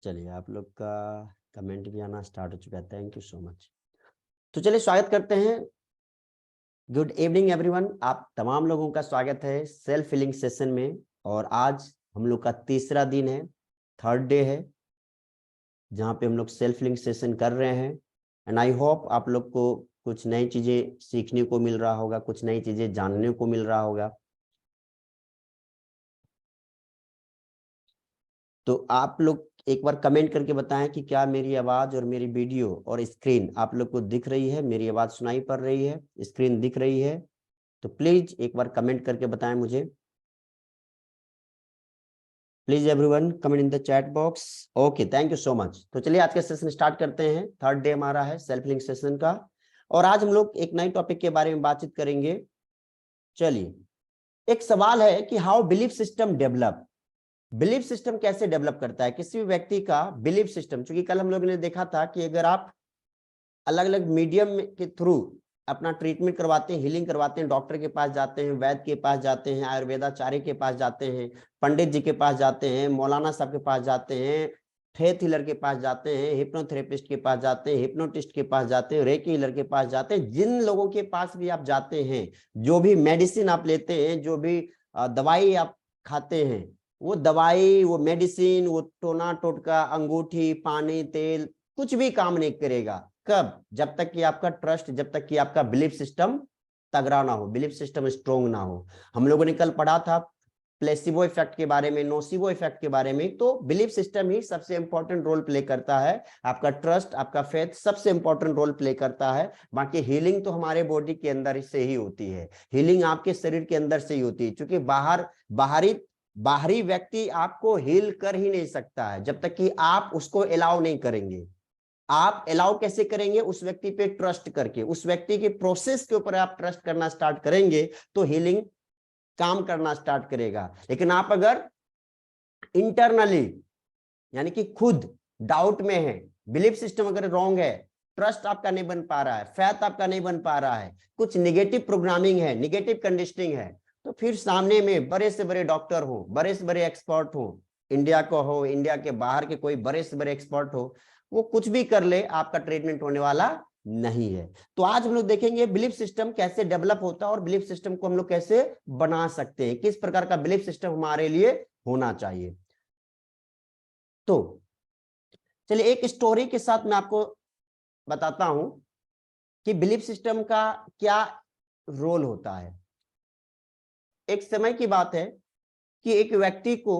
चलिए, आप लोग का कमेंट भी आना स्टार्ट हो चुका है। Thank you so much. तो चलिए स्वागत करते हैं। Good evening everyone. आप तमाम लोगों का स्वागत है सेल्फ हीलिंग सेशन में। और आज हम लोग का तीसरा दिन है, थर्ड डे है, जहाँ पे हम लोग सेल्फ हीलिंग सेशन कर रहे हैं। एंड आई होप आप लोग को कुछ नई चीजें सीखने को मिल रहा होगा, कुछ नई चीजें जानने को मिल रहा होगा। तो आप लोग एक बार कमेंट करके बताएं कि क्या मेरी आवाज और मेरी वीडियो और स्क्रीन आप लोग को दिख रही है, मेरी आवाज सुनाई पड़ रही है, स्क्रीन दिख रही है। तो प्लीज एक बार कमेंट करके बताएं मुझे। Please everyone comment in the chat box. Okay, thank you so much. तो चलिए आज का सेशन स्टार्ट करते हैं। थर्ड डे हमारा है सेल्फ हीलिंग सेशन का। और आज हम लोग एक नई टॉपिक के बारे में बातचीत करेंगे। चलिए, एक सवाल है कि how belief system develop. Belief system कैसे डेवलप करता है किसी भी व्यक्ति का बिलीफ सिस्टम। क्योंकि कल हम लोगों ने देखा था कि अगर आप अलग अलग मीडियम के थ्रू अपना ट्रीटमेंट करवाते हैं, हीलिंग करवाते हैं, डॉक्टर के पास जाते हैं, वैद्य के पास जाते हैं, आयुर्वेदाचार्य के पास जाते हैं, पंडित जी के पास जाते हैं, मौलाना साहब के पास जाते हैं, फेथ हीलर के पास जाते हैं, हिप्नोथेरेपिस्ट के पास जाते हैं, हिप्नोटिस्ट के पास जाते हैं, रेकी हीलर के पास जाते हैं, जिन लोगों के पास भी आप जाते हैं, जो भी मेडिसिन आप लेते हैं, जो भी दवाई आप खाते हैं, वो दवाई, वो मेडिसिन, वो टोना टोटका, अंगूठी, पानी, तेल कुछ भी काम नहीं करेगा। कब? जब तक कि आपका ट्रस्ट, जब तक कि आपका बिलीफ सिस्टम तगड़ा ना हो, बिलीफ सिस्टम स्ट्रोंग ना हो। हम लोगों ने कल पढ़ा था प्लेसिबो इफेक्ट के बारे में, नोसिबो इफेक्ट के बारे में। तो बिलीफ सिस्टम ही सबसे इंपॉर्टेंट रोल प्ले करता है। आपका ट्रस्ट, आपका फेथ सबसे इंपॉर्टेंट रोल प्ले करता है। बाकी हीलिंग तो हमारे बॉडी के अंदर से ही होती है, हीलिंग आपके शरीर के अंदर से ही होती है। क्योंकि बाहरी बाहरी व्यक्ति आपको हील कर ही नहीं सकता है जब तक कि आप उसको अलाउ नहीं करेंगे। आप अलाउ कैसे करेंगे? उस व्यक्ति पे ट्रस्ट करके, उस व्यक्ति के प्रोसेस के ऊपर आप ट्रस्ट करना स्टार्ट करेंगे तो हीलिंग काम करना स्टार्ट करेगा। लेकिन आप अगर इंटरनली यानी कि खुद डाउट में है, बिलीफ सिस्टम अगर रॉन्ग है, ट्रस्ट आपका नहीं बन पा रहा है, फैथ आपका नहीं बन पा रहा है, कुछ निगेटिव प्रोग्रामिंग है, निगेटिव कंडीशनिंग है, तो फिर सामने में बड़े से बड़े डॉक्टर हो, बड़े से बड़े एक्सपर्ट हो, इंडिया को हो, इंडिया के बाहर के कोई बड़े से बड़े एक्सपर्ट हो, वो कुछ भी कर ले, आपका ट्रीटमेंट होने वाला नहीं है। तो आज हम लोग देखेंगे बिलीफ सिस्टम कैसे डेवलप होता है और बिलीफ सिस्टम को हम लोग कैसे बना सकते हैं, किस प्रकार का बिलीफ सिस्टम हमारे लिए होना चाहिए। तो चलिए एक स्टोरी के साथ मैं आपको बताता हूं कि बिलीफ सिस्टम का क्या रोल होता है। एक समय की बात है कि एक व्यक्ति को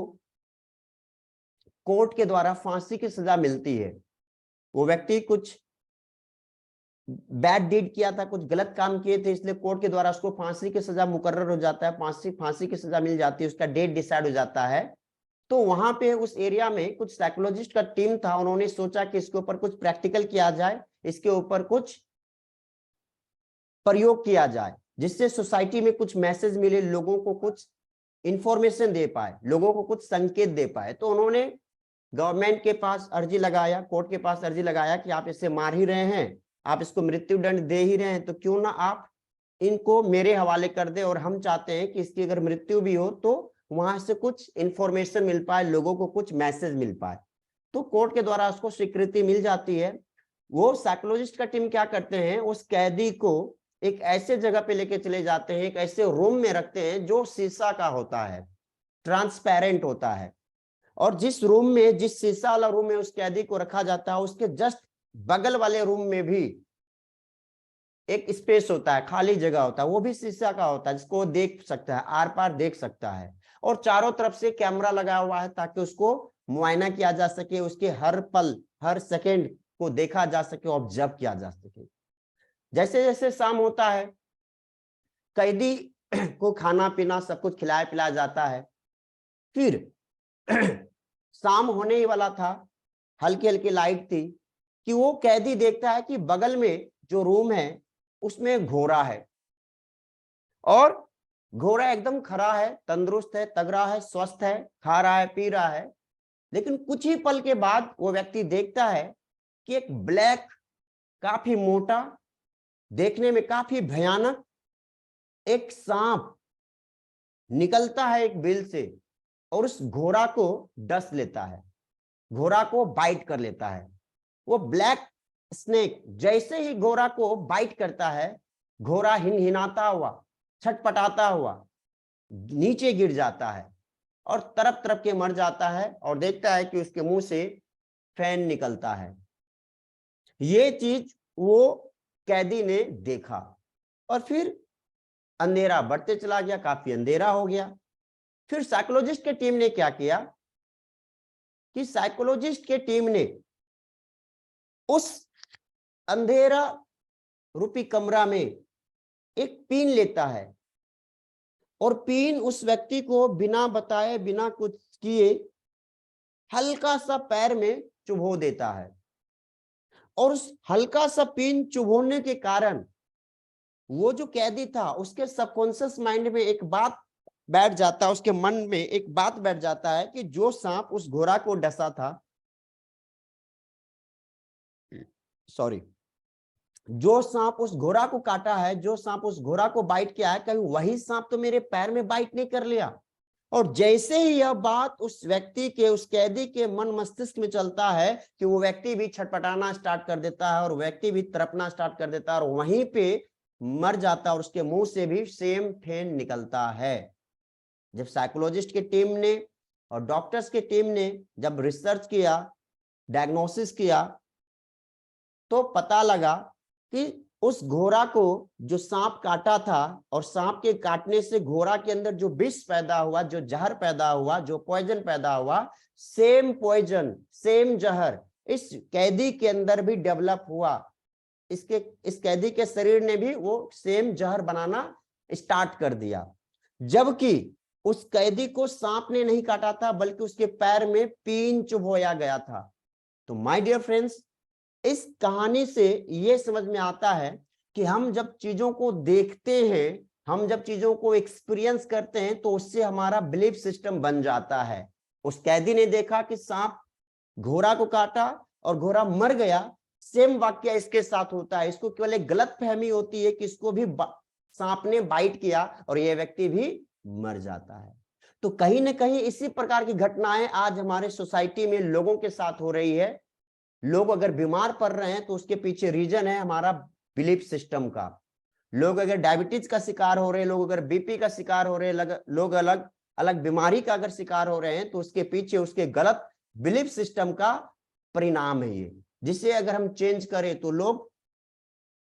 कोर्ट के द्वारा फांसी की सजा मिलती है। वो व्यक्ति कुछ बैड डीड किया था, कुछ गलत काम किए थे, इसलिए कोर्ट के द्वारा उसको फांसी की सजा मुकर्रर हो जाता है, फांसी की सजा मिल जाती है, उसका डेट डिसाइड हो जाता है। तो वहां पे उस एरिया में कुछ साइकोलॉजिस्ट का टीम था, उन्होंने सोचा कि इसके ऊपर कुछ प्रैक्टिकल किया जाए, इसके ऊपर कुछ प्रयोग किया जाए, जिससे सोसाइटी में कुछ मैसेज मिले, लोगों को कुछ इंफॉर्मेशन दे पाए, लोगों को कुछ संकेत दे पाए। तो उन्होंने गवर्नमेंट के पास अर्जी लगाया, कोर्ट के पास अर्जी लगाया कि आप इसे मार ही रहे हैं, आप इसको मृत्यु दंड दे ही रहे हैं, तो क्यों ना आप इनको मेरे हवाले कर दे, और हम चाहते हैं कि इसकी अगर मृत्यु भी हो तो वहां से कुछ इंफॉर्मेशन मिल पाए, लोगों को कुछ मैसेज मिल पाए। तो कोर्ट के द्वारा उसको स्वीकृति मिल जाती है। वो साइकोलॉजिस्ट का टीम क्या करते हैं, उस कैदी को एक ऐसे जगह पे लेके चले जाते हैं, एक ऐसे रूम में रखते हैं जो शीशा का होता है, ट्रांसपेरेंट होता है। और जिस रूम में, जिस शीशा वाला रूम में उस कैदी को रखा जाता है, उसके जस्ट बगल वाले रूम में भी एक स्पेस होता है, खाली जगह होता है, वो भी शीशा का होता है, जिसको देख सकता है, आर पार देख सकता है। और चारों तरफ से कैमरा लगा हुआ है ताकि उसको मुआयना किया जा सके, उसके हर पल हर सेकेंड को देखा जा सके, ऑब्जर्व किया जा सके। जैसे जैसे शाम होता है, कैदी को खाना पीना सब कुछ खिलाया पिलाया जाता है। फिर शाम होने ही वाला था, हल्की हल्की लाइट थी, कि वो कैदी देखता है कि बगल में जो रूम है उसमें घोड़ा है, और घोड़ा एकदम खड़ा है, तंदुरुस्त है, तगड़ा है, स्वस्थ है, खा रहा है, पी रहा है। लेकिन कुछ ही पल के बाद वो व्यक्ति देखता है कि एक ब्लैक, काफी मोटा, देखने में काफी भयानक एक सांप निकलता है एक बिल से और उस घोड़ा को डस लेता है। घोड़ा को बाइट कर लेता है। वो ब्लैक स्नेक जैसे ही घोड़ा को बाइट करता है, घोड़ा हिनहिनाता हुआ, छटपटाता हुआ नीचे गिर जाता है और तरफ तरफ के मर जाता है, और देखता है कि उसके मुंह से फैन निकलता है। ये चीज वो कैदी ने देखा और फिर अंधेरा बढ़ते चला गया, काफी अंधेरा हो गया। फिर साइकोलॉजिस्ट के टीम ने क्या किया कि साइकोलॉजिस्ट के टीम ने उस अंधेरा रूपी कमरा में एक पिन लेता है और पिन उस व्यक्ति को बिना बताए, बिना कुछ किए हल्का सा पैर में चुभो देता है। और उस हल्का सा पिन चुभोने के कारण वो जो कैदी था उसके सबकॉन्शियस माइंड में एक बात बैठ जाता है, उसके मन में एक बात बैठ जाता है कि जो सांप उस घोड़ा को डसा था, सॉरी, जो सांप उस घोड़ा को काटा है, जो सांप उस घोड़ा को बाइट किया है, कहीं वही सांप तो मेरे पैर में बाइट नहीं कर लिया। और जैसे ही यह बात उस व्यक्ति के, उस कैदी के मन मस्तिष्क में चलता है कि वो व्यक्ति भी छटपटाना स्टार्ट कर देता है और व्यक्ति भी तड़पना स्टार्ट कर देता है और वहीं पे मर जाता है और उसके मुंह से भी सेम फेन निकलता है। जब साइकोलॉजिस्ट की टीम ने और डॉक्टर्स की टीम ने जब रिसर्च किया, डायग्नोसिस किया, तो पता लगा कि उस घोड़ा को जो सांप काटा था और सांप के काटने से घोड़ा के अंदर जो विष पैदा हुआ, जो जहर पैदा हुआ, जो पॉइजन पैदा हुआ, सेम पॉइजन, सेम जहर इस कैदी के अंदर भी डेवलप हुआ। इस कैदी के शरीर ने भी वो सेम जहर बनाना स्टार्ट कर दिया, जबकि उस कैदी को सांप ने नहीं काटा था बल्कि उसके पैर में पिन चुभोया गया था। तो माय डियर फ्रेंड्स, इस कहानी से यह समझ में आता है कि हम जब चीजों को देखते हैं, हम जब चीजों को एक्सपीरियंस करते हैं तो उससे हमारा बिलीफ सिस्टम बन जाता है। उस कैदी ने देखा कि सांप घोड़ा को काटा और घोड़ा मर गया, सेम वाक्य इसके साथ होता है। इसको केवल एक गलत फहमी होती है कि इसको भी सांप ने बाइट किया और यह व्यक्ति भी मर जाता है। तो कहीं ना कहीं इसी प्रकार की घटनाएं आज हमारे सोसाइटी में लोगों के साथ हो रही है। लोग अगर बीमार पड़ रहे हैं तो उसके पीछे रीजन है हमारा बिलीफ सिस्टम का। लोग अगर डायबिटीज का शिकार हो रहे हैं, लोग अगर बीपी का शिकार हो रहे हैं, लोग अलग अलग बीमारी का अगर शिकार हो रहे हैं तो उसके पीछे उसके गलत बिलीफ सिस्टम का परिणाम है ये, जिसे अगर हम चेंज करें तो लोग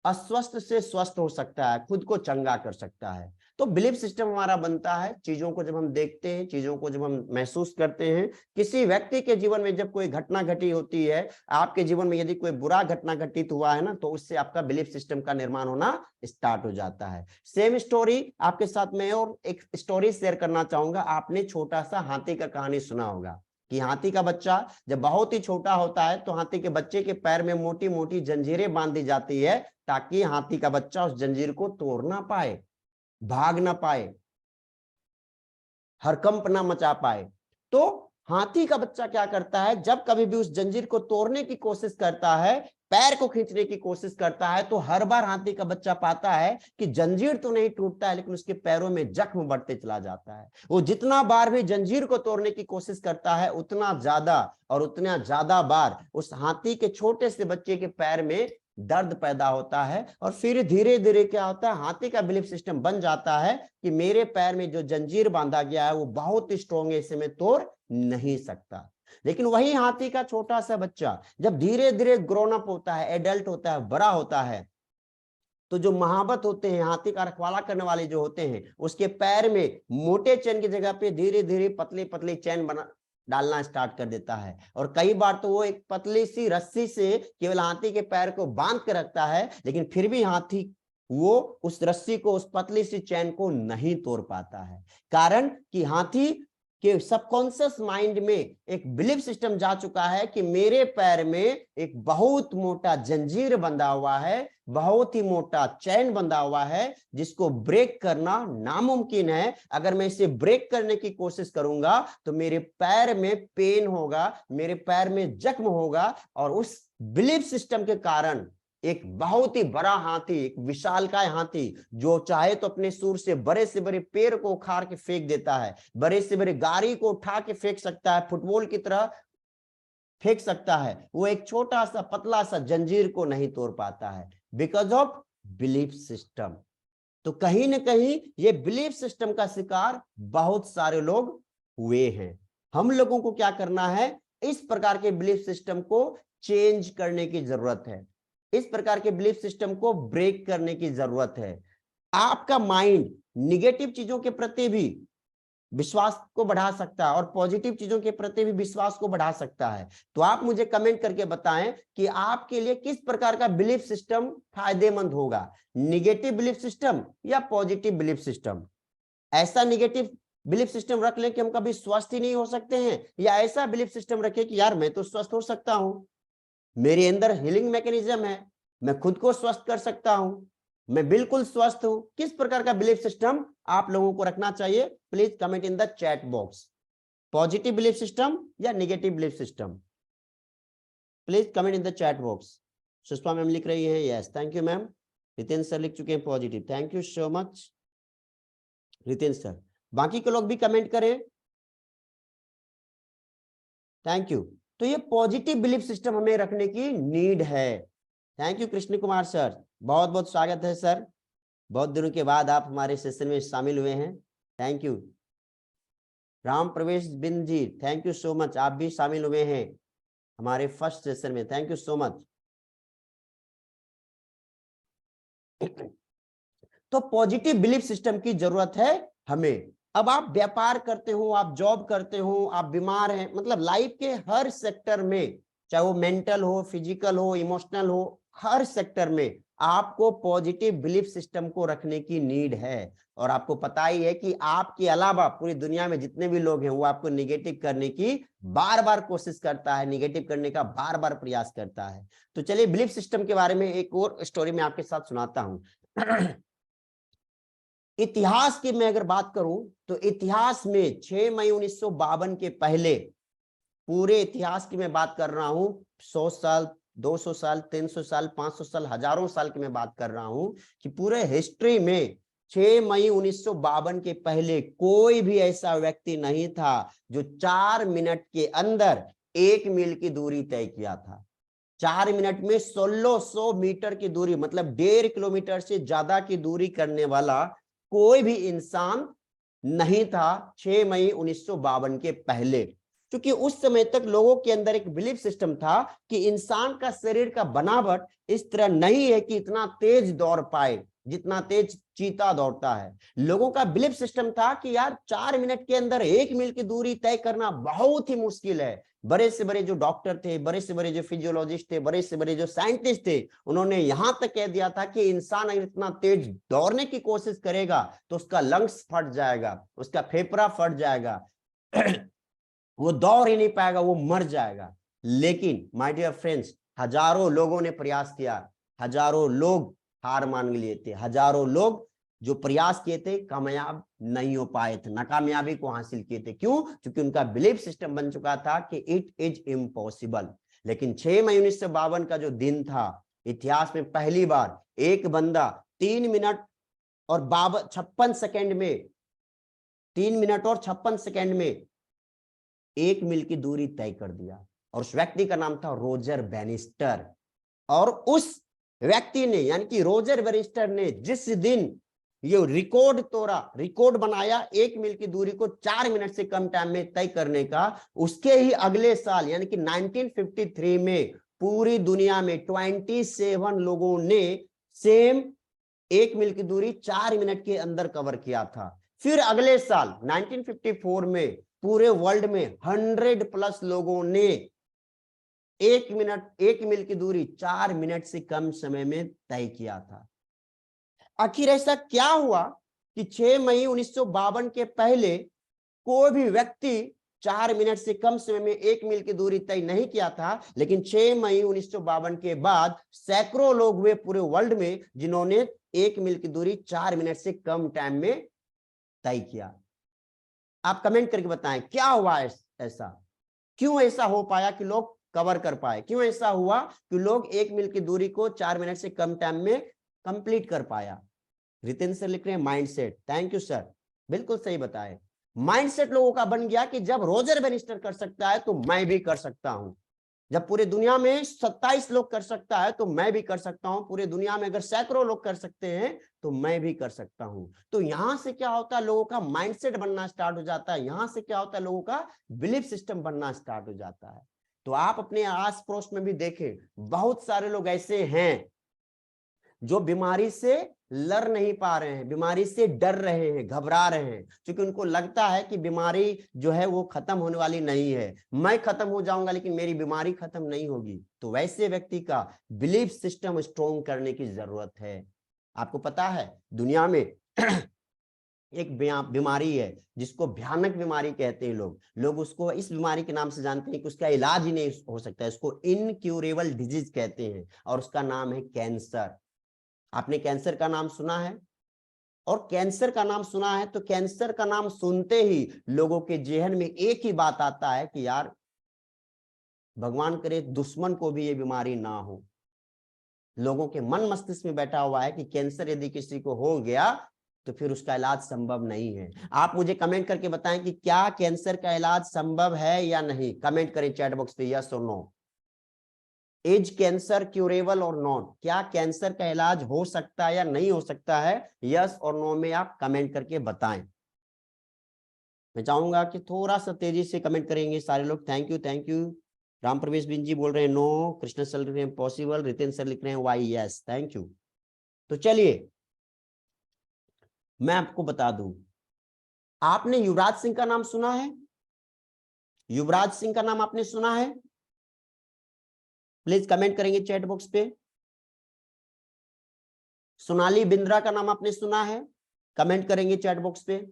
अस्वस्थ से स्वस्थ हो सकता है, खुद को चंगा कर सकता है। तो बिलीफ सिस्टम हमारा बनता है चीजों को जब हम देखते हैं, चीजों को जब हम महसूस करते हैं। किसी व्यक्ति के जीवन में जब कोई घटना घटी होती है, आपके जीवन में यदि कोई बुरा घटना घटित हुआ है ना, तो उससे आपका बिलीफ सिस्टम का निर्माण होना स्टार्ट हो जाता है। सेम स्टोरी आपके साथ में और एक स्टोरी शेयर करना चाहूंगा। आपने छोटा सा हाथी का कहानी सुना होगा कि हाथी का बच्चा जब बहुत ही छोटा होता है तो हाथी के बच्चे के पैर में मोटी मोटी जंजीरें बांध दी जाती है ताकि हाथी का बच्चा उस जंजीर को तोड़ ना पाए, भाग ना पाए, हरकंप ना मचा पाए। तो हाथी का बच्चा क्या करता है, जब कभी भी उस जंजीर को तोड़ने की कोशिश करता है, पैर को खींचने की कोशिश करता है, तो हर बार हाथी का बच्चा पाता है कि जंजीर तो नहीं टूटता है लेकिन उसके पैरों में जख्म बढ़ते चला जाता है। वो जितना बार भी जंजीर को तोड़ने की कोशिश करता है उतना ज्यादा और उतना ज्यादा बार उस हाथी के छोटे से बच्चे के पैर में दर्द पैदा होता है। और फिर धीरे धीरे क्या होता है, हाथी का बिलीफ सिस्टम बन जाता है कि मेरे पैर में जो जंजीर बांधा गया है वो बहुत स्ट्रॉन्ग है, इसे मैं तोड़ नहीं सकता। लेकिन वही हाथी का छोटा सा बच्चा जब धीरे धीरे ग्रोन अप होता है, एडल्ट होता है, बड़ा होता है, तो जो महावत होते हैं, हाथी का रखवाला करने वाले जो होते हैं, उसके पैर में मोटे चैन की जगह पे धीरे धीरे पतली पतली चैन बना डालना स्टार्ट कर देता है। और कई बार तो वो एक पतली सी रस्सी से केवल हाथी के पैर को बांध के रखता है, लेकिन फिर भी हाथी वो उस रस्सी को, उस पतली सी चैन को नहीं तोड़ पाता है। कारण कि हाथी कि सबकॉन्शियस माइंड में एक बिलीफ सिस्टम जा चुका है कि मेरे पैर में एक बहुत मोटा जंजीर बंधा हुआ है, बहुत ही मोटा चैन बंधा हुआ है, जिसको ब्रेक करना नामुमकिन है। अगर मैं इसे ब्रेक करने की कोशिश करूंगा तो मेरे पैर में पेन होगा, मेरे पैर में जख्म होगा। और उस बिलीफ सिस्टम के कारण एक बहुत ही बड़ा हाथी, एक विशालकाय हाथी, जो चाहे तो अपने सूर से बड़े पेड़ को उखाड़ के फेंक देता है, बड़े से बड़े गाड़ी को उठा के फेंक सकता है, फुटबॉल की तरह फेंक सकता है, वो एक छोटा सा पतला सा जंजीर को नहीं तोड़ पाता है, बिकॉज ऑफ बिलीफ सिस्टम। तो कहीं ना कहीं ये बिलीफ सिस्टम का शिकार बहुत सारे लोग हुए हैं। हम लोगों को क्या करना है, इस प्रकार के बिलीफ सिस्टम को चेंज करने की जरूरत है, इस प्रकार के बिलीफ सिस्टम को ब्रेक करने की जरूरत है। आपका माइंड निगेटिव चीजों के प्रति भी विश्वास को बढ़ा सकता है और पॉजिटिव चीजों के प्रति भी विश्वास को बढ़ा सकता है। तो आप मुझे कमेंट करके बताएं कि आपके लिए किस प्रकार का बिलीफ सिस्टम फायदेमंद होगा, निगेटिव बिलीफ सिस्टम या पॉजिटिव बिलीफ सिस्टम। ऐसा निगेटिव बिलीफ सिस्टम रख लें कि हम कभी स्वस्थ ही नहीं हो सकते हैं, या ऐसा बिलीफ सिस्टम रखें कि यार मैं तो स्वस्थ हो सकता हूं, मेरे अंदर हीलिंग मैकेनिज्म है, मैं खुद को स्वस्थ कर सकता हूं, मैं बिल्कुल स्वस्थ हूं। किस प्रकार का बिलीफ सिस्टम आप लोगों को रखना चाहिए, please comment in the chat box. Positive belief system या negative belief system, please comment in the chat box. Sushma ma'am लिख रही है yes, thank you ma'am. Riten sir लिख चुके हैं positive, thank you so much Riten sir. बाकी के लोग भी कमेंट करें, थैंक यू। तो ये पॉजिटिव बिलीफ सिस्टम हमें रखने की नीड है। Thank you Krishna Kumar sir, बहुत बहुत स्वागत है सर, बहुत दिनों के बाद आप हमारे सेशन में शामिल हुए हैं, thank you. Ram Pravesh Bind ji, thank you so much, आप भी शामिल हुए हैं हमारे फर्स्ट सेशन में, थैंक यू सो मच। तो पॉजिटिव बिलीफ सिस्टम की जरूरत है हमें। अब आप व्यापार करते हो, आप जॉब करते हो, आप बीमार हैं, मतलब लाइफ के हर सेक्टर में, चाहे वो मेंटल हो, फिजिकल हो, इमोशनल हो, हर सेक्टर में आपको पॉजिटिव बिलीफ सिस्टम को रखने की नीड है। और आपको पता ही है कि आपके अलावा पूरी दुनिया में जितने भी लोग हैं वो आपको निगेटिव करने की बार बार कोशिश करता है, निगेटिव करने का बार बार प्रयास करता है। तो चलिए बिलीफ सिस्टम के बारे में एक और स्टोरी में आपके साथ सुनाता हूं। इतिहास की मैं अगर बात करूं तो इतिहास में 6 मई 1952 के पहले, पूरे इतिहास की मैं बात कर रहा हूं, 100 साल, 200 साल, 300 साल, 500 साल, हजारों साल की मैं बात कर रहा हूं, कि पूरे हिस्ट्री में 6 मई 1952 के पहले कोई भी ऐसा व्यक्ति नहीं था जो 4 मिनट के अंदर 1 मील की दूरी तय किया था। 4 मिनट में 1600 मीटर की दूरी, मतलब 1.5 किलोमीटर से ज्यादा की दूरी करने वाला कोई भी इंसान नहीं था 6 मई 1952 के पहले। क्योंकि उस समय तक लोगों के अंदर एक बिलीफ सिस्टम था कि इंसान का शरीर का बनावट इस तरह नहीं है कि इतना तेज दौड़ पाए जितना तेज चीता दौड़ता है। लोगों का बिलीफ सिस्टम था कि यार 4 मिनट के अंदर 1 मील की दूरी तय करना बहुत ही मुश्किल है। बड़े से बड़े जो डॉक्टर थे, बड़े से बड़े जो फिजियोलॉजिस्ट थे, बड़े से बड़े जो साइंटिस्ट थे, उन्होंने यहां तक कह दिया था कि इंसान अगर इतना तेज दौड़ने की कोशिश करेगा तो उसका लंग्स फट जाएगा, उसका फेफड़ा फट जाएगा, वो दौड़ ही नहीं पाएगा, वो मर जाएगा। लेकिन माय डियर फ्रेंड्स, हजारों लोगों ने प्रयास किया, हजारों लोग हार मान लिए थे, हजारों लोग जो प्रयास किए थे कामयाब नहीं हो पाए थे, नाकामयाबी को हासिल किए थे। क्यों? क्योंकि उनका बिलीफ सिस्टम बन चुका था कि इट इज इम्पॉसिबल। लेकिन 6 मई 1952 का जो दिन था, इतिहास में पहली बार एक बंदा 3 मिनट और 56 सेकेंड में, 3 मिनट और 56 सेकेंड में 1 मील की दूरी तय कर दिया। और उस व्यक्ति का नाम था रोजर बैनिस्टर। और उस व्यक्ति ने, यानी कि रोजर बैनिस्टर ने जिस दिन ये रिकॉर्ड तोड़ा, रिकॉर्ड बनाया 1 मील की दूरी को 4 मिनट से कम टाइम में तय करने का, उसके ही अगले साल यानी कि 1953 में पूरी दुनिया में 27 लोगों ने सेम 1 मील की दूरी 4 मिनट के अंदर कवर किया था। फिर अगले साल 1954 में पूरे वर्ल्ड में 100+ लोगों ने 1 मील की दूरी 4 मिनट से कम समय में तय किया था। आखिर ऐसा क्या हुआ कि 6 मई 1952 के पहले कोई भी व्यक्ति 4 मिनट से कम समय में 1 मील की दूरी तय नहीं किया था, लेकिन 6 मई 1952 के बाद सैकड़ों लोग हुए पूरे वर्ल्ड में जिन्होंने 1 मील की दूरी 4 मिनट से कम टाइम में तय किया। आप कमेंट करके बताएं क्या हुआ ऐसा, क्यों ऐसा हो पाया कि लोग कवर कर पाए, क्यों ऐसा हुआ कि लोग 1 मील की दूरी को 4 मिनट से कम टाइम में कंप्लीट कर पाया। रितेन सर लिख रहे हैं माइंडसेट, थैंक यू सर, बिल्कुल सही बताए। माइंडसेट लोगों का बन गया कि जब रोजर बैनिस्टर कर सकता है तो मैं भी कर सकता हूं। जब पूरे दुनिया में 27 लोग कर सकता है तो मैं भी कर सकता हूं। पूरे दुनिया में अगर सैकड़ों लोग कर सकते हैं तो मैं भी कर सकता हूं। तो यहां से क्या होता है, लोगों का माइंडसेट बनना स्टार्ट हो जाता है। यहां से क्या होता है, लोगों का बिलीफ सिस्टम बनना स्टार्ट हो जाता है। तो आप अपने आस पड़ोस में भी देखें, बहुत सारे लोग ऐसे हैं जो बीमारी से लड़ नहीं पा रहे हैं, बीमारी से डर रहे हैं, घबरा रहे हैं, क्योंकि उनको लगता है कि बीमारी जो है वो खत्म होने वाली नहीं है। मैं खत्म हो जाऊंगा लेकिन मेरी बीमारी खत्म नहीं होगी। तो वैसे व्यक्ति का बिलीफ सिस्टम स्ट्रॉन्ग करने की जरूरत है। आपको पता है दुनिया में एक बीमारी है जिसको भयानक बीमारी कहते हैं लोग उसको इस बीमारी के नाम से जानते हैं कि उसका इलाज ही नहीं हो सकता है। उसको इनक्यूरेबल डिजीज कहते हैं और उसका नाम है कैंसर। आपने कैंसर का नाम सुना है? और कैंसर का नाम सुना है तो कैंसर का नाम सुनते ही लोगों के जेहन में एक ही बात आता है कि यार भगवान करे दुश्मन को भी ये बीमारी ना हो। लोगों के मन मस्तिष्क में बैठा हुआ है कि कैंसर यदि किसी को हो गया तो फिर उसका इलाज संभव नहीं है। आप मुझे कमेंट करके बताएं कि क्या कैंसर का इलाज संभव है या नहीं। कमेंट करें चैट बॉक्स पे, यस और नो। इज कैंसर क्यूरेबल और नॉट, क्या कैंसर का इलाज हो सकता है या नहीं हो सकता है, यस और नो में आप कमेंट करके बताएं। मैं चाहूंगा कि थोड़ा सा तेजी से कमेंट करेंगे सारे लोग। Thank you, thank you. Ram प्रवेश बिन जी बोल रहे हैं नो, कृष्ण सर लिख रहे हैं पॉसिबल, रितेन सर लिख रहे हैं वाई, यस थैंक यू। तो चलिए मैं आपको बता दूं, आपने युवराज सिंह का नाम सुना है? युवराज सिंह का नाम आपने सुना है? प्लीज कमेंट करेंगे चैट बॉक्स पे। सोनाली बिंद्रा का नाम आपने सुना है? कमेंट करेंगे चैट बॉक्स पे।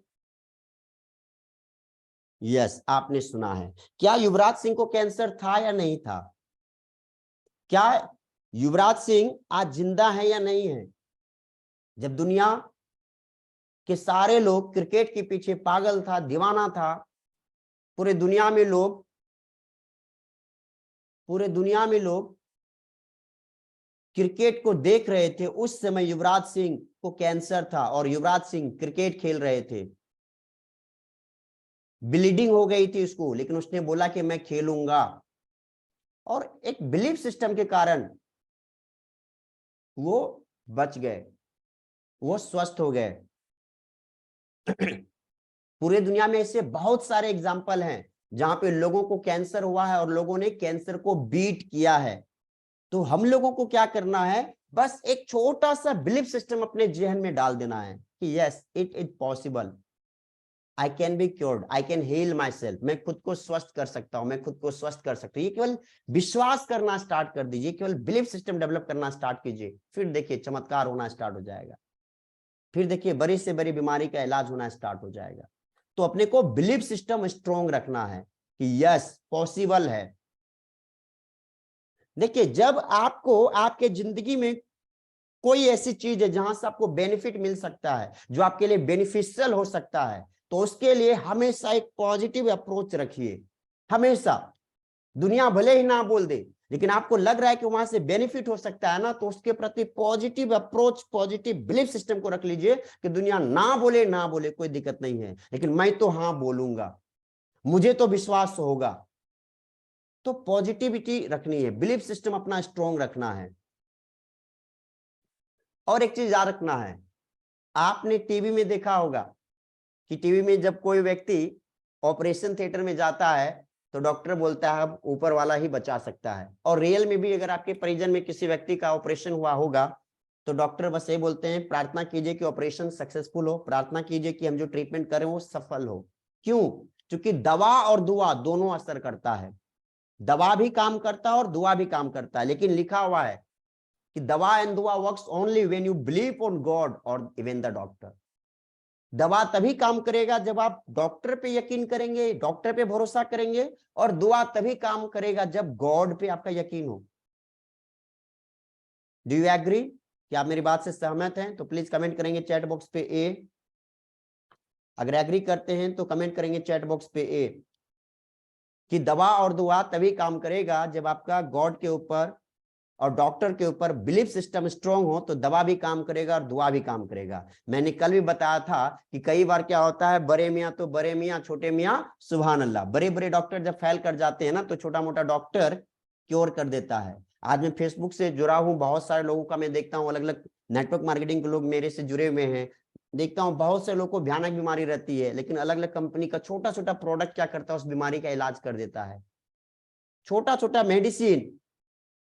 यस आपने सुना है। क्या युवराज सिंह को कैंसर था या नहीं था? क्या युवराज सिंह आज जिंदा है या नहीं है? जब दुनिया के सारे लोग क्रिकेट के पीछे पागल था, दीवाना था, पूरे दुनिया में लोग क्रिकेट को देख रहे थे, उस समय युवराज सिंह को कैंसर था और युवराज सिंह क्रिकेट खेल रहे थे। ब्लीडिंग हो गई थी उसको, लेकिन उसने बोला कि मैं खेलूंगा। और एक बिलीफ सिस्टम के कारण वो बच गए, वो स्वस्थ हो गए। पूरे दुनिया में ऐसे बहुत सारे एग्जाम्पल हैं जहां पे लोगों को कैंसर हुआ है और लोगों ने कैंसर को बीट किया है। तो हम लोगों को क्या करना है, बस एक छोटा सा बिलीफ सिस्टम अपने जेहन में डाल देना है कि yes it is possible, I can be cured, I can heal myself. मैं खुद को स्वस्थ कर सकता हूं, मैं खुद को स्वस्थ कर सकता हूं। ये केवल विश्वास करना स्टार्ट कर दीजिए, केवल बिलीफ सिस्टम डेवलप करना स्टार्ट कीजिए, फिर देखिए चमत्कार होना स्टार्ट हो जाएगा। फिर देखिए बड़ी से बड़ी बीमारी का इलाज होना स्टार्ट हो जाएगा। तो अपने को बिलीफ सिस्टम स्ट्रॉन्ग रखना है कि यस पॉसिबल है। देखिए जब आपको आपके जिंदगी में कोई ऐसी चीज है जहां से आपको बेनिफिट मिल सकता है, जो आपके लिए बेनिफिशियल हो सकता है, तो उसके लिए हमेशा एक पॉजिटिव अप्रोच रखिए। हमेशा दुनिया भले ही ना बोल दे, लेकिन आपको लग रहा है कि वहां से बेनिफिट हो सकता है ना, तो उसके प्रति positive approach, positive belief system को रख लीजिए कि दुनिया ना बोले कोई दिक्कत नहीं है, लेकिन मैं तो हाँ बोलूंगा, मुझे तो विश्वास होगा। तो पॉजिटिविटी रखनी है, बिलीफ सिस्टम अपना स्ट्रॉन्ग रखना है। और एक चीज याद रखना है, आपने टीवी में देखा होगा कि टीवी में जब कोई व्यक्ति ऑपरेशन थिएटर में जाता है तो डॉक्टर बोलता है अब ऊपर वाला ही बचा सकता है। और रियल में भी अगर आपके परिजन में किसी व्यक्ति का ऑपरेशन हुआ होगा तो डॉक्टर बस ये बोलते हैं प्रार्थना कीजिए कि ऑपरेशन सक्सेसफुल हो, प्रार्थना कीजिए कि हम जो ट्रीटमेंट करें वो सफल हो। क्यों? क्योंकि दवा और दुआ दोनों असर करता है। दवा भी काम करता है और दुआ भी काम करता है, लेकिन लिखा हुआ है कि दवा एंड दुआ works only when you believe on God और इवन द डॉक्टर। दवा तभी काम करेगा जब आप डॉक्टर पे यकीन करेंगे, डॉक्टर पे भरोसा करेंगे, और दुआ तभी काम करेगा जब गॉड पे आपका यकीन हो। Do you agree? क्या आप मेरी बात से सहमत हैं? तो प्लीज कमेंट करेंगे चैट बॉक्स पे ए। अगर एग्री करते हैं तो कमेंट करेंगे चैट बॉक्स पे ए कि दवा और दुआ तभी काम करेगा जब आपका गॉड के ऊपर और डॉक्टर के ऊपर बिलीफ सिस्टम स्ट्रांग हो, तो दवा भी काम करेगा और दुआ भी काम करेगा। मैंने कल भी बताया था कि कई बार क्या होता है, बड़े मियाँ तो बड़े मियाँ, छोटे मियाँ सुभान अल्लाह। बड़े बड़े डॉक्टर जब फेल कर जाते हैं ना, तो छोटा मोटा डॉक्टर क्योर कर देता है। आज मैं फेसबुक से जुड़ा हूं, बहुत सारे लोगों का मैं देखता हूं, अलग अलग नेटवर्क मार्केटिंग के लोग मेरे से जुड़े हुए हैं, देखता हूं बहुत से लोगों को भयानक बीमारी रहती है, लेकिन अलग अलग कंपनी का छोटा छोटा प्रोडक्ट क्या करता है, उस बीमारी का इलाज कर देता है। छोटा छोटा मेडिसिन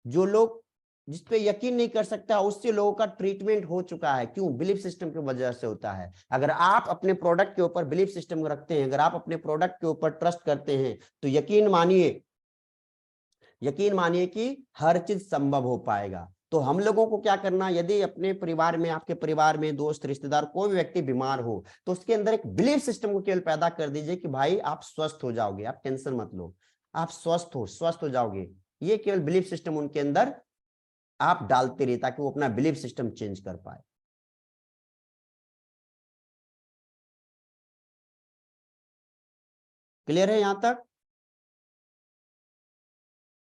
जो लोग जिस पे यकीन नहीं कर सकता, उससे लोगों का ट्रीटमेंट हो चुका है। क्यों? बिलीफ सिस्टम की वजह से होता है। अगर आप अपने प्रोडक्ट के ऊपर बिलीफ सिस्टम रखते हैं, अगर आप अपने प्रोडक्ट के ऊपर ट्रस्ट करते हैं, तो यकीन मानिए कि हर चीज संभव हो पाएगा। तो हम लोगों को क्या करना, यदि अपने परिवार में, आपके परिवार में दोस्त रिश्तेदार कोई भी व्यक्ति बीमार हो, तो उसके अंदर एक बिलीफ सिस्टम को केवल पैदा कर दीजिए कि भाई आप स्वस्थ हो जाओगे, आप टेंशन मत लो, आप स्वस्थ हो जाओगे। ये केवल बिलीफ सिस्टम उनके अंदर आप डालते रहिए ताकि वो अपना बिलीफ सिस्टम चेंज कर पाए। क्लियर है यहां तक?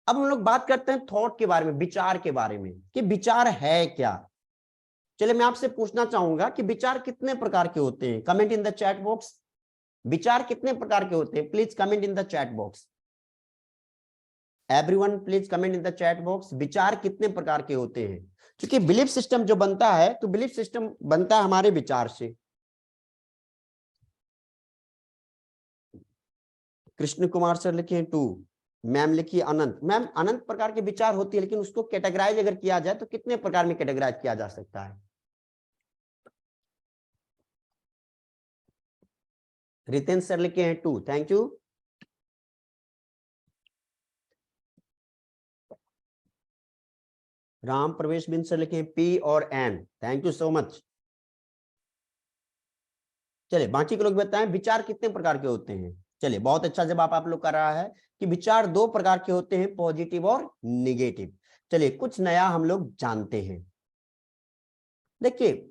अब हम लोग बात करते हैं थॉट के बारे में, विचार के बारे में, कि विचार है क्या। चलिए मैं आपसे पूछना चाहूंगा कि विचार कितने प्रकार के होते हैं? Comment in the chat box. विचार कितने प्रकार के होते हैं? Please comment in the chat box. Everyone please comment in the chat box. विचार कितने प्रकार के होते हैं? क्योंकि बिलीफ सिस्टम जो बनता है, तो बिलीफ सिस्टम बनता है हमारे विचार से। कृष्ण कुमार सर लिखे हैं 2, मैम लिखिए अनंत। मैम अनंत प्रकार के विचार होती है, लेकिन उसको कैटेगराइज अगर किया जाए तो कितने प्रकार में कैटेगराइज किया जा सकता है? रितेन सर लिखे हैं 2, thank you. Ram Pravesh Bind sir लिखे हैं P और N, thank you so much. चलिए बाकी के लोग बताएं विचार कितने प्रकार के होते हैं। चलिए बहुत अच्छा जवाब आप लोग का रहा है कि विचार 2 प्रकार के होते हैं, पॉजिटिव और निगेटिव। चलिए कुछ नया हम लोग जानते हैं। देखिए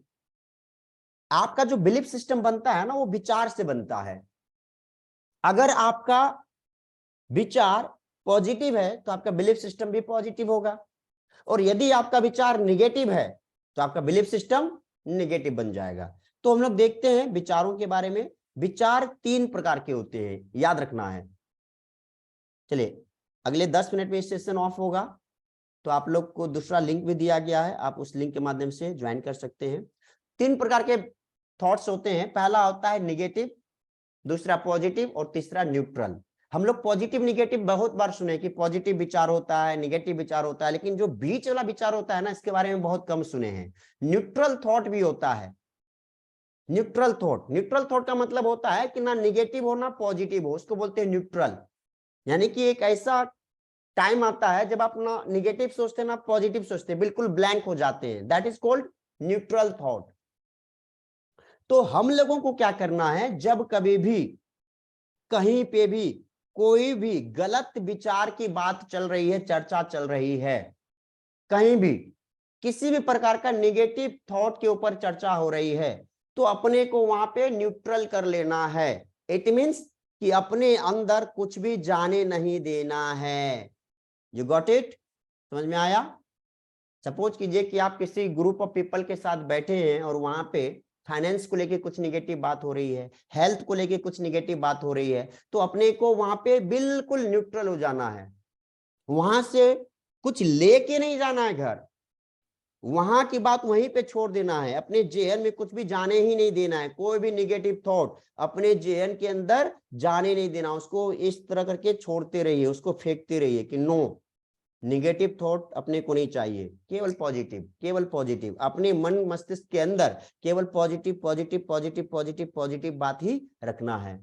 आपका जो बिलीफ सिस्टम बनता है ना, वो विचार से बनता है। अगर आपका विचार पॉजिटिव है तो आपका बिलीफ सिस्टम भी पॉजिटिव होगा, और यदि आपका विचार निगेटिव है तो आपका बिलीफ सिस्टम निगेटिव बन जाएगा। तो हम लोग देखते हैं विचारों के बारे में। विचार 3 प्रकार के होते हैं, याद रखना है। चलिए अगले 10 मिनट में सेशन ऑफ होगा, तो आप लोग को दूसरा लिंक भी दिया गया है, आप उस लिंक के माध्यम से ज्वाइन कर सकते हैं। 3 प्रकार के थॉट्स होते हैं। पहला होता है निगेटिव, दूसरा पॉजिटिव और तीसरा न्यूट्रल। हम लोग पॉजिटिव निगेटिव बहुत बार सुने कि पॉजिटिव विचार होता है, निगेटिव विचार होता है, लेकिन जो बीच वाला विचार होता है ना, इसके बारे में बहुत कम सुने हैं। न्यूट्रल थॉट भी होता है। न्यूट्रल थॉट का मतलब होता है कि ना निगेटिव हो ना पॉजिटिव हो, उसको बोलते हैं न्यूट्रल। यानी कि एक ऐसा टाइम आता है जब आप ना निगेटिव सोचते हैं ना पॉजिटिव सोचते हैं, बिल्कुल ब्लैंक हो जाते हैं, that is called neutral thought. तो हम लोगों को क्या करना है, जब कभी भी कहीं पे भी कोई भी गलत विचार की बात चल रही है, चर्चा चल रही है, कहीं भी किसी भी प्रकार का निगेटिव थॉट के ऊपर चर्चा हो रही है, तो अपने को वहां पे न्यूट्रल कर लेना है। इट मींस कि अपने अंदर कुछ भी जाने नहीं देना है। You got it? समझ में आया? सपोज कीजिए कि आप किसी ग्रुप ऑफ पीपल के साथ बैठे हैं और वहां पे फाइनेंस को लेके कुछ निगेटिव बात हो रही है, हेल्थ को लेके कुछ निगेटिव बात हो रही है, तो अपने को वहां पे बिल्कुल न्यूट्रल हो जाना है। वहां से कुछ लेके नहीं जाना है घर, वहां की बात वहीं पे छोड़ देना है। अपने जेहन में कुछ भी जाने ही नहीं देना है, कोई भी निगेटिव थॉट अपने जेहन के अंदर जाने नहीं देना, उसको इस तरह करके छोड़ते रहिए, उसको फेंकते रहिए कि नो, निगेटिव थॉट अपने को नहीं चाहिए, केवल पॉजिटिव, केवल पॉजिटिव। अपने मन मस्तिष्क के अंदर केवल positive positive positive positive positive बात ही रखना है।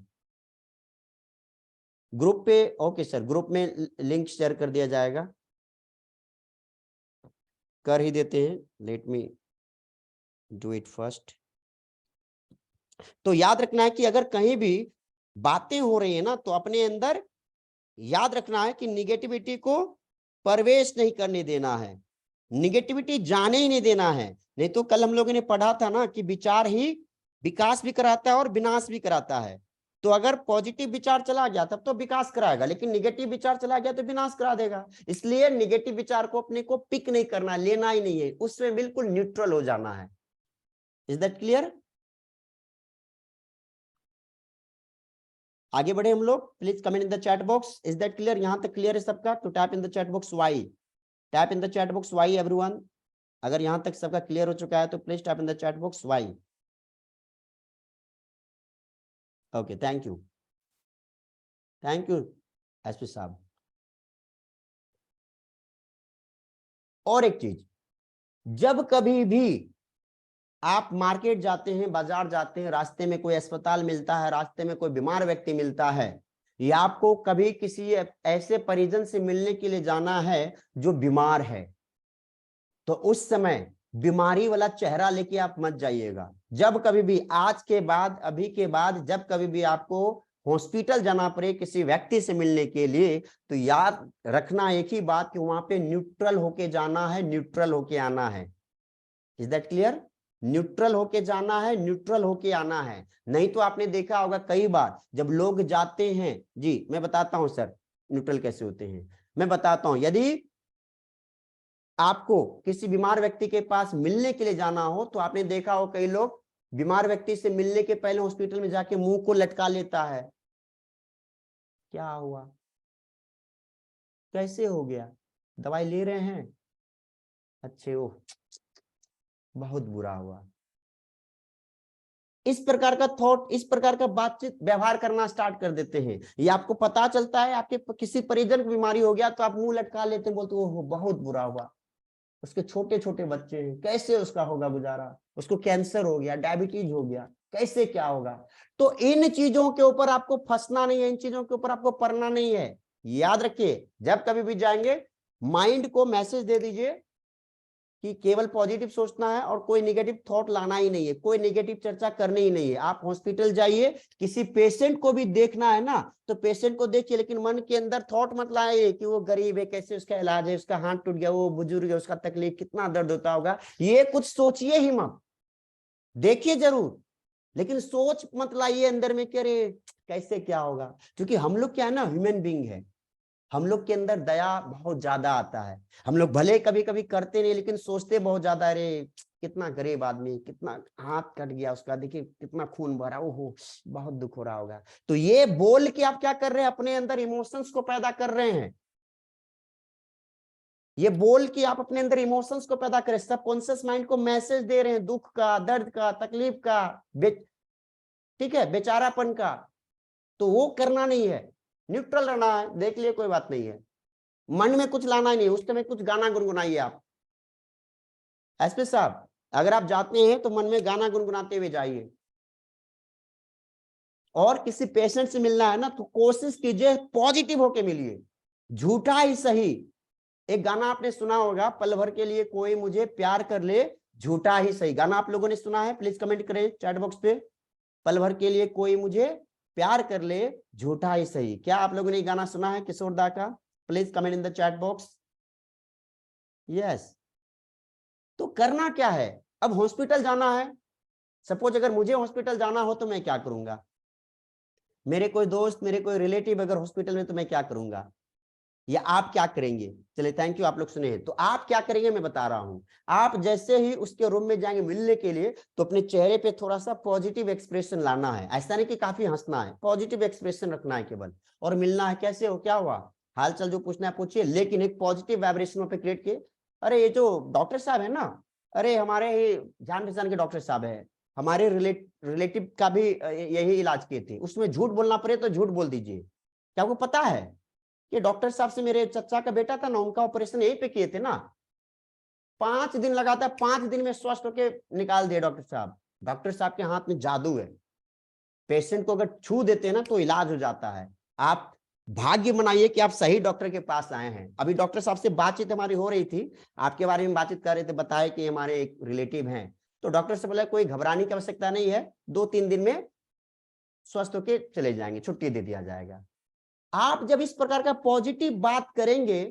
ग्रुप पे ओके सर, ग्रुप में लिंक शेयर कर दिया जाएगा, कर ही देते हैं। Let me do it first. तो याद रखना है कि अगर कहीं भी बातें हो रही है ना, तो अपने अंदर याद रखना है कि निगेटिविटी को प्रवेश नहीं करने देना है, निगेटिविटी जाने ही नहीं देना है। नहीं तो कल हम लोगों ने पढ़ा था ना कि विचार ही विकास भी कराता है और विनाश भी कराता है। तो अगर पॉजिटिव विचार चला गया तब तो विकास कराएगा, लेकिन निगेटिव विचार चला गया तो विनाश करा देगा। इसलिए निगेटिव विचार को अपने को पिक नहीं करना, लेना ही नहीं है, उसमें बिल्कुल न्यूट्रल हो जाना है। Is that clear? आगे बढ़े हम लोग। Please comment in the chat box, is that clear? यहां तक क्लियर है सबका? तो tap in the chat box Y, tap in the chat box Y everyone. अगर यहां तक सबका क्लियर हो चुका है तो please tap in the chat box Y. Okay, thank you SP साहब। और एक चीज, जब कभी भी आप मार्केट जाते हैं, बाजार जाते हैं, रास्ते में कोई अस्पताल मिलता है, रास्ते में कोई बीमार व्यक्ति मिलता है, या आपको कभी किसी ऐसे परिजन से मिलने के लिए जाना है जो बीमार है, तो उस समय बीमारी वाला चेहरा लेके आप मत जाइएगा। जब कभी भी आज के बाद, अभी के बाद, जब कभी भी आपको हॉस्पिटल जाना पड़े किसी व्यक्ति से मिलने के लिए, तो याद रखना एक ही बात कि वहां पे न्यूट्रल होके जाना है, न्यूट्रल होके आना है। Is that clear? न्यूट्रल होके जाना है, न्यूट्रल होके आना है। नहीं तो आपने देखा होगा कई बार जब लोग जाते हैं, जी मैं बताता हूं सर न्यूट्रल कैसे होते हैं, मैं बताता हूं। यदि आपको किसी बीमार व्यक्ति के पास मिलने के लिए जाना हो, तो आपने देखा हो कई लोग बीमार व्यक्ति से मिलने के पहले हॉस्पिटल में जाके मुंह को लटका लेता है। क्या हुआ, कैसे हो गया, दवाई ले रहे हैं, अच्छे हो, बहुत बुरा हुआ। इस प्रकार का थॉट, इस प्रकार का बातचीत, व्यवहार करना स्टार्ट कर देते हैं। ये आपको पता चलता है आपके किसी परिजन को बीमारी हो गया तो आप मुंह लटका लेते हैं, बोलते ओहो बहुत बुरा हुआ, उसके छोटे छोटे बच्चे हैं, कैसे उसका होगा गुजारा, उसको कैंसर हो गया, डायबिटीज हो गया, कैसे क्या होगा। तो इन चीजों के ऊपर आपको फंसना नहीं है, इन चीजों के ऊपर आपको पढ़ना नहीं है। याद रखिए, जब कभी भी जाएंगे माइंड को मैसेज दे दीजिए कि केवल पॉजिटिव सोचना है और कोई नेगेटिव थॉट लाना ही नहीं है, कोई नेगेटिव चर्चा करनी ही नहीं है। आप हॉस्पिटल जाइए, किसी पेशेंट को भी देखना है ना तो पेशेंट को देखिए, लेकिन मन के अंदर थॉट मत लाइए कि वो गरीब है, कैसे उसका इलाज है, उसका हाथ टूट गया, वो बुजुर्ग है, उसका तकलीफ, कितना दर्द होता होगा, ये कुछ सोचिए ही मत। देखिए जरूर, लेकिन सोच मत लाइए अंदर में कि अरे कैसे क्या होगा। क्योंकि हम लोग क्या है ना, ह्यूमन बींग है, हम लोग के अंदर दया बहुत ज्यादा आता है। हम लोग भले कभी कभी करते नहीं, लेकिन सोचते बहुत ज्यादा, अरे कितना गरीब आदमी, कितना हाथ कट गया उसका, देखिए कितना खून भरा, ओहो बहुत दुख हो रहा होगा। तो ये बोल के आप क्या कर रहे हैं, अपने अंदर इमोशंस को पैदा कर रहे हैं। ये बोल के आप अपने अंदर इमोशंस को पैदा करें, सबकॉन्शियस माइंड को मैसेज दे रहे हैं, दुख का, दर्द का, तकलीफ का, ठीक है, बेचारापन का। तो वो करना नहीं है, न्यूट्रल रहना है, देख लिए कोई बात नहीं है। मन में कुछ लाना ही नहीं, उस समय कुछ गाना गुनगुनाइए आप। एसपी साहब, अगर आप जाते हैं तो मन में गाना गुनगुनाते हुए जाइए। और किसी पेशेंट से मिलना है ना तो कोशिश कीजिए पॉजिटिव होके मिलिए, झूठा ही सही। एक गाना आपने सुना होगा, पल भर के लिए कोई मुझे प्यार कर ले, झूठा ही सही। गाना आप लोगों ने सुना है? प्लीज कमेंट करें चैट बॉक्स पे। पल भर के लिए कोई मुझे प्यार कर ले, झूठा ही सही। क्या आप लोगों ने गाना सुना है किशोर दा का? Please comment in the chat box. Yes. तो करना क्या है, अब हॉस्पिटल जाना है। सपोज अगर मुझे हॉस्पिटल जाना हो तो मैं क्या करूंगा, मेरे कोई दोस्त, मेरे कोई रिलेटिव अगर हॉस्पिटल में, तो मैं क्या करूंगा, या आप क्या करेंगे? चलिए थैंक यू, आप लोग सुने हैं। तो आप क्या करेंगे मैं बता रहा हूं। आप जैसे ही उसके रूम में जाएंगे मिलने के लिए, तो अपने चेहरे पे थोड़ा सा पॉजिटिव एक्सप्रेशन लाना है। ऐसा नहीं कि काफी हंसना है, पॉजिटिव एक्सप्रेशन रखना है केवल। और मिलना है, कैसे हो, क्या हुआ, हाल चाल जो पूछना है पूछिए, लेकिन एक पॉजिटिव वाइब्रेशन पे क्रिएट किए। अरे ये जो डॉक्टर साहब है ना, अरे हमारे ही जान पहचान के डॉक्टर साहब है, हमारे रिलेटिव का भी यही इलाज किए थे, उसमें झूठ बोलना पड़े तो झूठ बोल दीजिए। क्या आपको पता है कि डॉक्टर साहब से मेरे चचा का बेटा था ना, उनका ऑपरेशन यहीं पे किए थे ना, 5 दिन लगा था, 5 दिन में स्वस्थ होके निकाल दिया डॉक्टर साहब। डॉक्टर साहब के हाथ में जादू है, पेशेंट को अगर छू देते हैं ना तो इलाज हो जाता है। आप भाग्य मनाइए कि आप सही डॉक्टर के पास आए हैं। अभी डॉक्टर साहब से बातचीत हमारी हो रही थी, आपके बारे में बातचीत कर रहे थे, बताए कि हमारे एक रिलेटिव हैं। तो डॉक्टर से बोला कोई घबराने की आवश्यकता नहीं है, 2-3 दिन में स्वस्थ होके चले जाएंगे, छुट्टी दे दिया जाएगा। आप जब इस प्रकार का पॉजिटिव बात करेंगे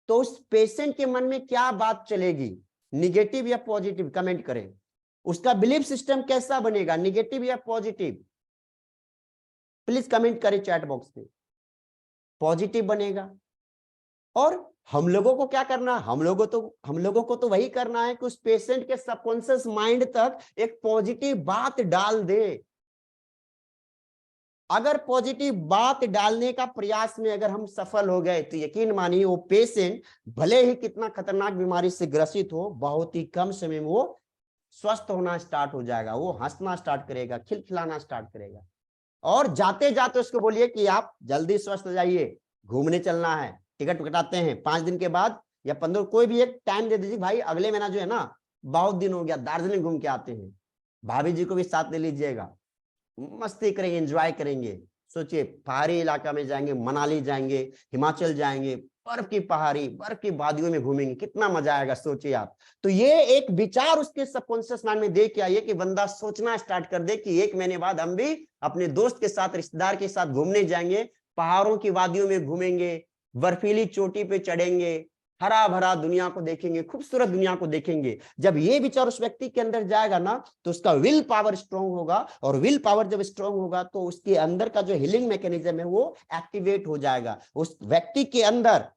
तो उस पेशेंट के मन में क्या बात चलेगी, निगेटिव या पॉजिटिव, कमेंट करें। उसका बिलीफ सिस्टम कैसा बनेगा, निगेटिव या पॉजिटिव, प्लीज कमेंट करें चैट बॉक्स पे। पॉजिटिव बनेगा। और हम लोगों को क्या करना है, हम लोगों को तो वही करना है कि उस पेशेंट के सबकॉन्शियस माइंड तक एक पॉजिटिव बात डाल दे। अगर पॉजिटिव बात डालने का प्रयास में अगर हम सफल हो गए तो यकीन मानिए वो पेशेंट भले ही कितना खतरनाक बीमारी से ग्रसित हो, बहुत ही कम समय में वो स्वस्थ होना स्टार्ट हो जाएगा, वो हंसना स्टार्ट करेगा, खिलखिलाना स्टार्ट करेगा। और जाते जाते उसको बोलिए कि आप जल्दी स्वस्थ हो जाइए, घूमने चलना है, टिकट कटाते हैं 5 दिन के बाद या 15, कोई भी एक टाइम दे दीजिए, भाई अगले महीना जो है ना, बहुत दिन हो गया, दार्जिलिंग घूम के आते हैं, भाभी जी को भी साथ ले लीजिएगा, मस्ती करेंगे, एंजॉय करेंगे। सोचिए पहाड़ी इलाका में जाएंगे, मनाली जाएंगे, हिमाचल जाएंगे, बर्फ की पहाड़ी, बर्फ की वादियों में घूमेंगे, कितना मजा आएगा सोचिए आप। तो ये एक विचार उसके सबकॉन्शियस माइंड में दे के आइए कि बंदा सोचना स्टार्ट कर दे कि 1 महीने बाद हम भी अपने दोस्त के साथ, रिश्तेदार के साथ घूमने जाएंगे, पहाड़ों की वादियों में घूमेंगे, बर्फीली चोटी पे चढ़ेंगे, हरा भरा दुनिया को देखेंगे, खूबसूरत दुनिया को देखेंगे। जब ये विचार उस व्यक्ति के अंदर जाएगा ना, तो उसका विल पावर स्ट्रांग होगा, और विल पावर जब स्ट्रांग होगा तो उसके अंदर का जो हीलिंग मैकेनिज्म है वो एक्टिवेट हो जाएगा। उस व्यक्ति के अंदर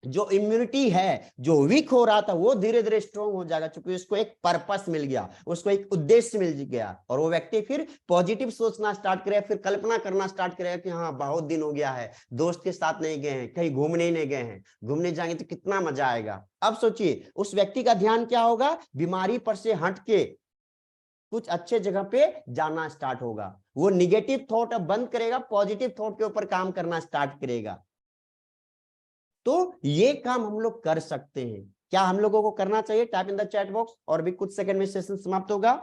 जो इम्यूनिटी है, जो वीक हो रहा था, वो धीरे धीरे स्ट्रांग हो जाएगा, क्योंकि उसको एक पर्पस मिल गया, उसको एक उद्देश्य मिल गया, और वो व्यक्ति फिर पॉजिटिव सोचना स्टार्ट करेगा, फिर कल्पना करना स्टार्ट करेगा कि हाँ बहुत दिन हो गया है, दोस्त के साथ नहीं गए हैं, कहीं घूमने नहीं गए हैं, घूमने जाएंगे तो कितना मजा आएगा। अब सोचिए उस व्यक्ति का ध्यान क्या होगा, बीमारी पर से हट के कुछ अच्छे जगह पे जाना स्टार्ट होगा, वो निगेटिव थॉट अब बंद करेगा, पॉजिटिव थॉट के ऊपर काम करना स्टार्ट करेगा। तो ये काम हम लोग कर सकते हैं, क्या हम लोगों को करना चाहिए? Type in the chat box, और भी कुछ सेकंड में सेशन समाप्त होगा।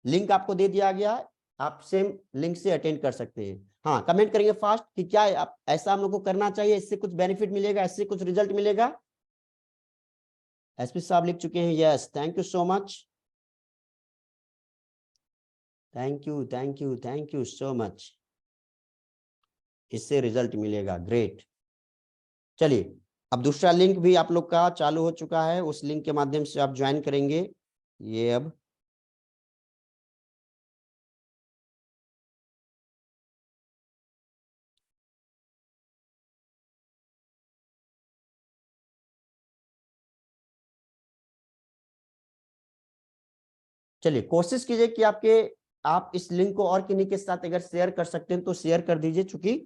लिंक आपको दे दिया गया है, आप सेम लिंक से अटेंड कर सकते हैं। हाँ, कमेंट करेंगे फास्ट कि क्या आप ऐसा हम लोग को करना चाहिए, इससे कुछ बेनिफिट मिलेगा, इससे कुछ रिजल्ट मिलेगा। एसपी साहब लिख चुके हैं, yes, thank you so much, thank you thank you thank you so much, इससे रिजल्ट मिलेगा, ग्रेट। चलिए अब दूसरा लिंक भी आप लोग का चालू हो चुका है, उस लिंक के माध्यम से आप ज्वाइन करेंगे। ये अब चलिए कोशिश कीजिए कि आप इस लिंक को और किन्हीं के साथ अगर शेयर कर सकते हैं तो शेयर कर दीजिए, चूंकि